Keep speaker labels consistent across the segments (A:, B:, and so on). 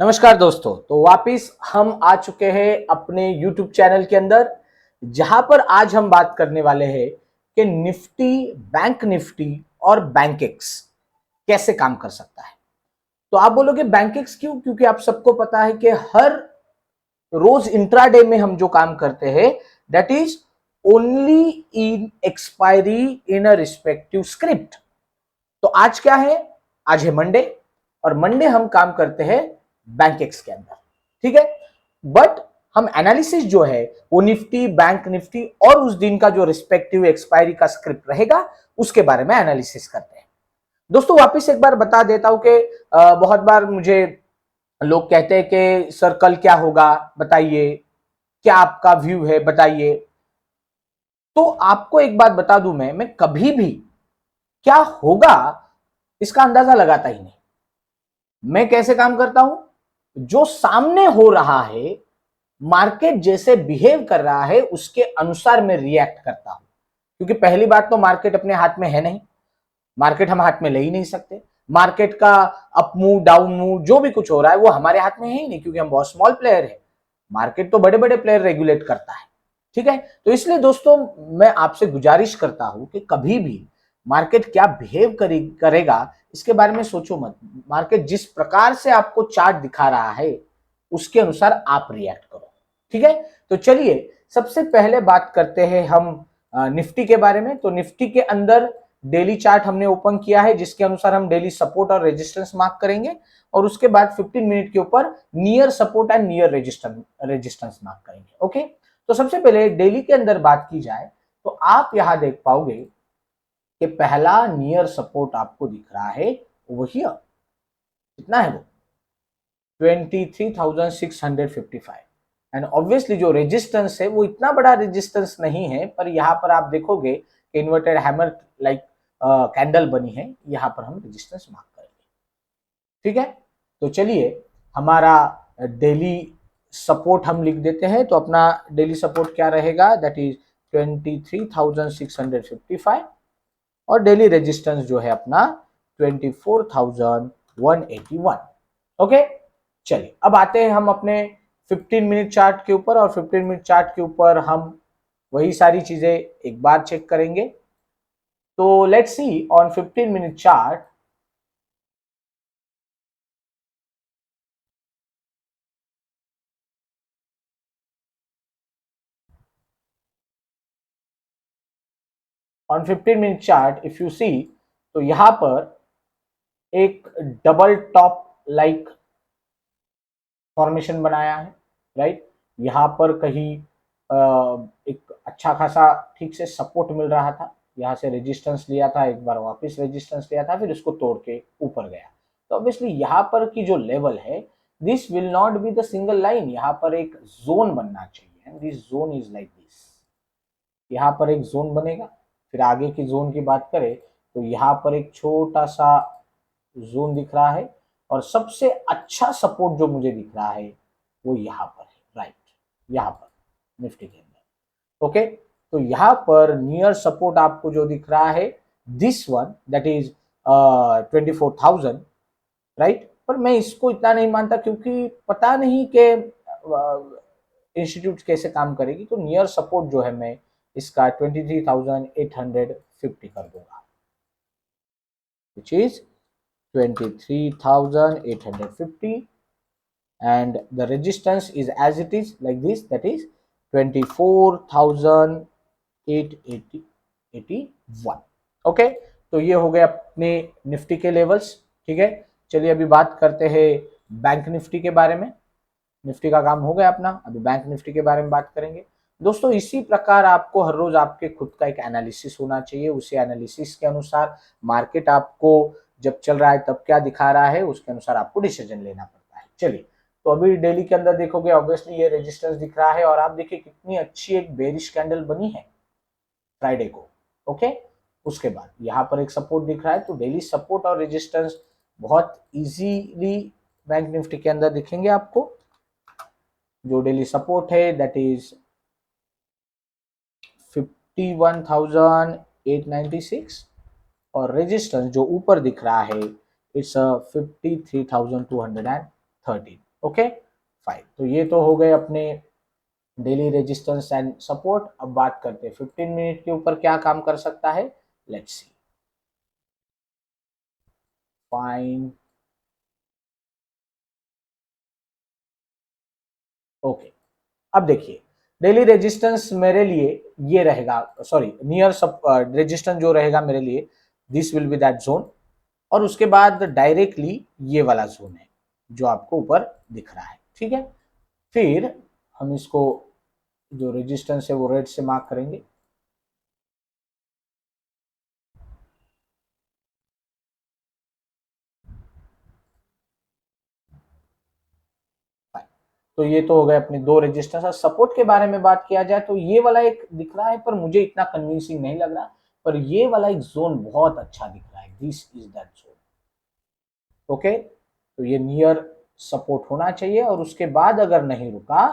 A: नमस्कार दोस्तों। तो वापिस हम आ चुके हैं अपने YouTube चैनल के अंदर, जहां पर आज हम बात करने वाले हैं कि निफ्टी, बैंक निफ्टी और बैंकेक्स कैसे काम कर सकता है। तो आप बोलोगे बैंकेक्स क्यों? क्योंकि आप सबको पता है कि हर रोज इंट्राडे में हम जो काम करते हैं that is only in expiry in a respective script. तो आज क्या है? आज है मंडे, और मंडे हम काम करते हैं बैंकेक्स के अंदर, ठीक है। बट हम एनालिसिस जो है वो निफ्टी, बैंक निफ्टी और उस दिन का जो रिस्पेक्टिव एक्सपायरी का स्क्रिप्ट रहेगा उसके बारे में एनालिसिस करते हैं। दोस्तों वापस एक बार बता देता हूं कि बहुत बार मुझे लोग कहते हैं कि सर कल क्या होगा बताइए, क्या आपका व्यू है बताइए। तो आपको एक बात बता दूं, मैं कभी भी क्या होगा इसका अंदाजा लगाता ही नहीं। मैं कैसे काम करता हूं? जो सामने हो रहा है, मार्केट जैसे बिहेव कर रहा है उसके अनुसार मैं रिएक्ट करता हूं। क्योंकि पहली बात तो मार्केट अपने हाथ में है नहीं, मार्केट हम हाथ में ले ही नहीं सकते। मार्केट का अप मूव, डाउन मूव, जो भी कुछ हो रहा है वो हमारे हाथ में है ही नहीं, क्योंकि हम बहुत स्मॉल प्लेयर है। मार्केट तो बड़े बड़े प्लेयर रेगुलेट करता है, ठीक है। तो इसलिए दोस्तों मैं आपसे गुजारिश करता हूं कि कभी भी मार्केट क्या बिहेव करेगा इसके बारे में सोचो मत। मार्केट जिस प्रकार से आपको चार्ट दिखा रहा है उसके अनुसार आप रिएक्ट करो, ठीक है। तो चलिए सबसे पहले बात करते हैं हम निफ्टी के बारे में। तो निफ्टी के अंदर डेली चार्ट हमने ओपन किया है, जिसके अनुसार हम डेली सपोर्ट और रेजिस्टेंस मार्क करेंगे, और उसके बाद 15 मिनट के ऊपर near support and near resistance mark करेंगे। ओके, तो सबसे पहले डेली के अंदर बात की जाए तो आप यहां देख पाओगे कि पहला नियर सपोर्ट आपको दिख रहा है ओवर हियर। कितना है वो? 23,655। एंड ऑब्वियसली जो रेजिस्टेंस है वो इतना बड़ा रेजिस्टेंस नहीं है, पर यहां पर आप देखोगे कि इन्वर्टेड हैमर लाइक कैंडल बनी है, यहां पर हम रेजिस्टेंस मार्क करेंगे, ठीक है। तो चलिए हमारा डेली सपोर्ट हम लिख देते हैं। तो अपना डेली सपोर्ट क्या रहेगा? दैट इज 23,655, और डेली रेजिस्टेंस जो है अपना 24,181। ओके, चलिए अब आते हैं हम अपने 15 मिनट चार्ट के ऊपर, और 15 मिनट चार्ट के ऊपर हम वही सारी चीजें एक बार चेक करेंगे। तो let's see on 15 minute chart. On 15 minute chart if you see, तो यहां पर एक डबल टॉप लाइक फॉर्मेशन बनाया है, राइट। यहां पर कहीं एक अच्छा खासा ठीक से सपोर्ट मिल रहा था, यहां से रेजिस्टेंस लिया था, एक बार वापस रेजिस्टेंस लिया था, फिर इसको तोड़ के ऊपर गया। तो ऑब्वियसली यहां पर की जो लेवल है this will not be the single line, यहां पर एक जोन बनना चाहिए, and this zone is like this. यहाँ पर एक जोन बनेगा। फिर आगे की जोन की बात करें तो यहाँ पर एक छोटा सा जोन दिख रहा है, और सबसे अच्छा सपोर्ट जो मुझे दिख रहा है वो यहाँ पर है, राइट, यहाँ पर निफ्टी के अंदर। ओके, तो यहाँ पर नियर सपोर्ट आपको जो दिख रहा है this one, that is 24,000, right. पर मैं इसको इतना नहीं मानता, क्योंकि पता नहीं कि इंस्टीट्यूट कैसे काम करेगी। तो नियर सपोर्ट जो है मैं इसका 23,850 कर दूंगा, which is 23,850, and the resistance is as it is like this, that is 24,881। Okay, तो ये हो गए अपने निफ्टी के लेवल्स, ठीक है। चलिए अभी बात करते हैं बैंक निफ्टी के बारे में। निफ्टी का काम हो गया अपना, अभी बैंक निफ्टी के बारे में बात करेंगे। दोस्तों इसी प्रकार आपको हर रोज आपके खुद का एक एनालिसिस होना चाहिए, उसी एनालिसिस के अनुसार मार्केट आपको जब चल रहा है तब क्या दिखा रहा है उसके अनुसार आपको डिसीजन लेना पड़ता है। चलिए, तो अभी डेली के अंदर देखोगे ऑब्वियसली ये रेजिस्टेंस दिख रहा है, और आप देखिए कितनी अच्छी एक बेरिश कैंडल बनी है फ्राइडे को। ओके, उसके बाद यहाँ पर एक सपोर्ट दिख रहा है। तो डेली सपोर्ट और रेजिस्टेंस बहुत इजीली बैंक निफ्टी के अंदर दिखेंगे आपको। जो डेली सपोर्ट है दैट इज 51,896, और रेजिस्टेंस जो ऊपर दिख रहा है इट्स 53,213। ओके फाइन, तो ये तो हो गए अपने डेली रेजिस्टेंस एंड सपोर्ट। अब बात करते हैं 15 मिनट के ऊपर क्या काम कर सकता है, लेट्स सी। फाइन, ओके, अब देखिए डेली रेजिस्टेंस मेरे लिए ये रहेगा, सॉरी नियर सब रेजिस्टेंस जो रहेगा मेरे लिए, this will be that zone, और उसके बाद डायरेक्टली ये वाला जोन है जो आपको ऊपर दिख रहा है, ठीक है। फिर हम इसको जो रेजिस्टेंस है वो रेड से मार्क करेंगे। तो ये तो हो गए अपने दो रेजिस्टेंस। और सपोर्ट के बारे में बात किया जाए तो ये वाला एक दिख रहा है पर मुझे इतना कन्विंसिंग नहीं लग रहा, पर ये वाला एक जोन बहुत अच्छा दिख रहा है, this is that zone. Okay, तो ये नियर सपोर्ट होना चाहिए, और उसके बाद अगर नहीं रुका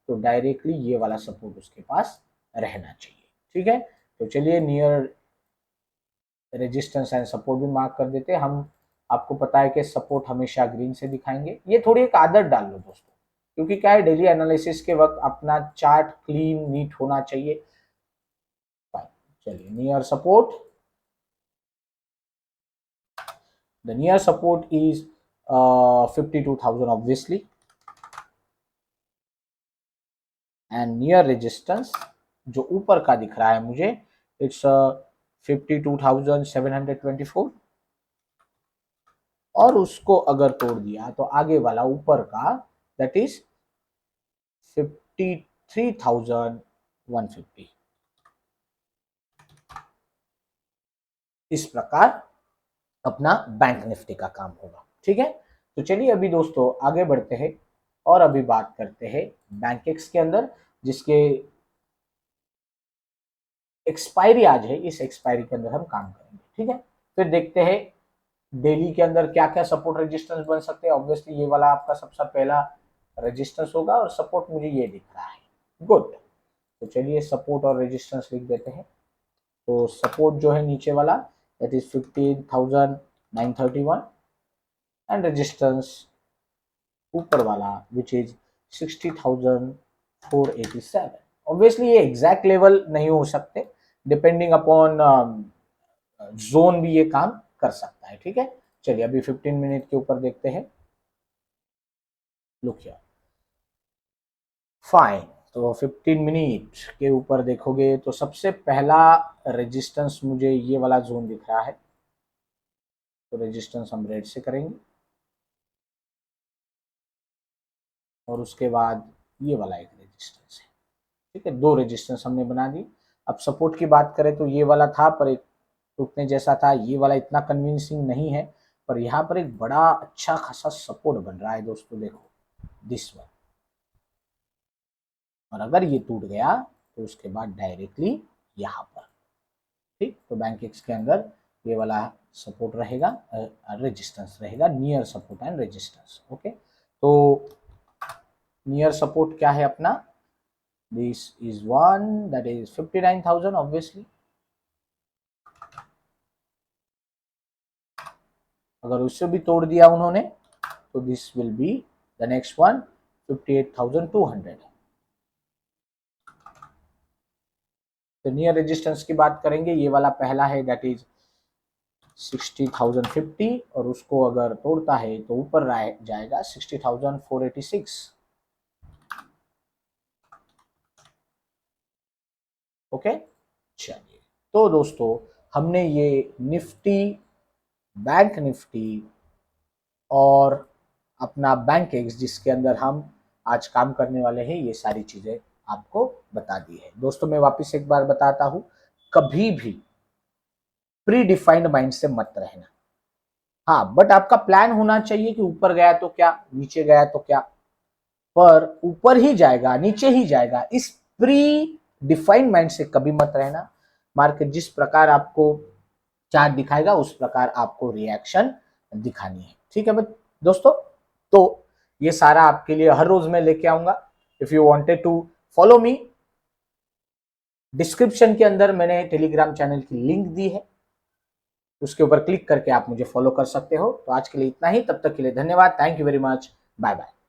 A: तो डायरेक्टली ये वाला सपोर्ट उसके पास रहना चाहिए, ठीक है। तो चलिए नियर रेजिस्टेंस एंड सपोर्ट भी मार्क कर देते हैं हम। आपको पता है कि सपोर्ट हमेशा ग्रीन से दिखाएंगे, ये थोड़ी एक आदत डाल लो दोस्तों, क्योंकि क्या है डेली एनालिसिस के वक्त अपना चार्ट क्लीन नीट होना चाहिए। चलिए near support, the near support is 52,000 obviously, and near resistance जो ऊपर का दिख रहा है मुझे, इट्स 52,724, और उसको अगर तोड़ दिया तो आगे वाला ऊपर का दैट इज 53,150। इस प्रकार अपना बैंक निफ्टी का काम होगा, ठीक है। तो चलिए अभी दोस्तों आगे बढ़ते हैं और अभी बात करते हैं बैंकेक्स के अंदर, जिसके एक्सपायरी आज है, इस एक्सपायरी के अंदर हम काम करेंगे, ठीक है। फिर देखते हैं डेली के अंदर क्या क्या सपोर्ट रेजिस्टेंस बन सकते हैं। ऑब्वियसली ये वाला आपका सबसे पहला रेजिस्टेंस होगा, और सपोर्ट मुझे ये दिख रहा है, गुड। तो चलिए सपोर्ट और रेजिस्टेंस लिख देते हैं। तो सपोर्ट जो है नीचे वाला दैट इज 15,931, एंड रेजिस्टेंस ऊपर वाला विच इज 60,487। ऑब्वियसली ये एग्जैक्ट लेवल नहीं हो सकते, डिपेंडिंग अपॉन जोन भी ये काम कर सकता है, ठीक है। चलिए अभी 15 मिनट के ऊपर देखते हैं। Look here, fine. तो 15 मिनट के ऊपर देखोगे तो सबसे पहला रेजिस्टेंस मुझे ये वाला जोन दिख रहा है, तो रेजिस्टेंस हम रेड से करेंगे, और उसके बाद ये वाला एक रेजिस्टेंस है, ठीक है। दो रेजिस्टेंस हमने बना दी। अब सपोर्ट की बात करें तो ये वाला था पर एक टूटने जैसा था, ये वाला इतना कन्विंसिंग नहीं है, पर यहाँ पर एक बड़ा अच्छा खासा सपोर्ट बन रहा है दोस्तों, देखो दिस वन। और अगर ये टूट गया तो उसके बाद डायरेक्टली यहाँ पर, ठीक। तो बैंक एक्स के अंदर ये वाला सपोर्ट रहेगा, रेजिस्टेंस रहेगा, near support and resistance, okay. तो नियर सपोर्ट क्या है अपना, this is one that is 59,000 obviously, अगर उससे भी तोड़ दिया उन्होंने तो this will be the next one 58,200। तो नियर रेजिस्टेंस की बात करेंगे, ये वाला पहला है दैट इज 60,050, और उसको अगर तोड़ता है तो ऊपर जाएगा 60,486, ओके। चलिए तो दोस्तों हमने ये निफ्टी, बैंक निफ्टी और अपना बैंक एक्स जिसके अंदर हम आज काम करने वाले हैं, ये सारी चीजें आपको बता दी है। दोस्तों मैं वापस एक बार बताता हूं, कभी भी प्री डिफाइंड माइंड से मत रहना। हाँ, बट आपका प्लान होना चाहिए कि ऊपर गया तो क्या, नीचे गया तो क्या, पर ऊपर ही जाएगा नीचे ही जाएगा, इस प्री डिफाइंड माइंड से कभी मत रहना। मार्केट जिस प्रकार आपको चार्ट दिखाएगा उस प्रकार आपको रिएक्शन दिखानी है, ठीक है दोस्तों। तो ये सारा आपके लिए हर रोज मैं लेके आऊंगा। If you wanted to follow me, description के अंदर मैंने टेलीग्राम चैनल की लिंक दी है, उसके ऊपर क्लिक करके आप मुझे फॉलो कर सकते हो। तो आज के लिए इतना ही, तब तक के लिए धन्यवाद, thank you very much, bye bye.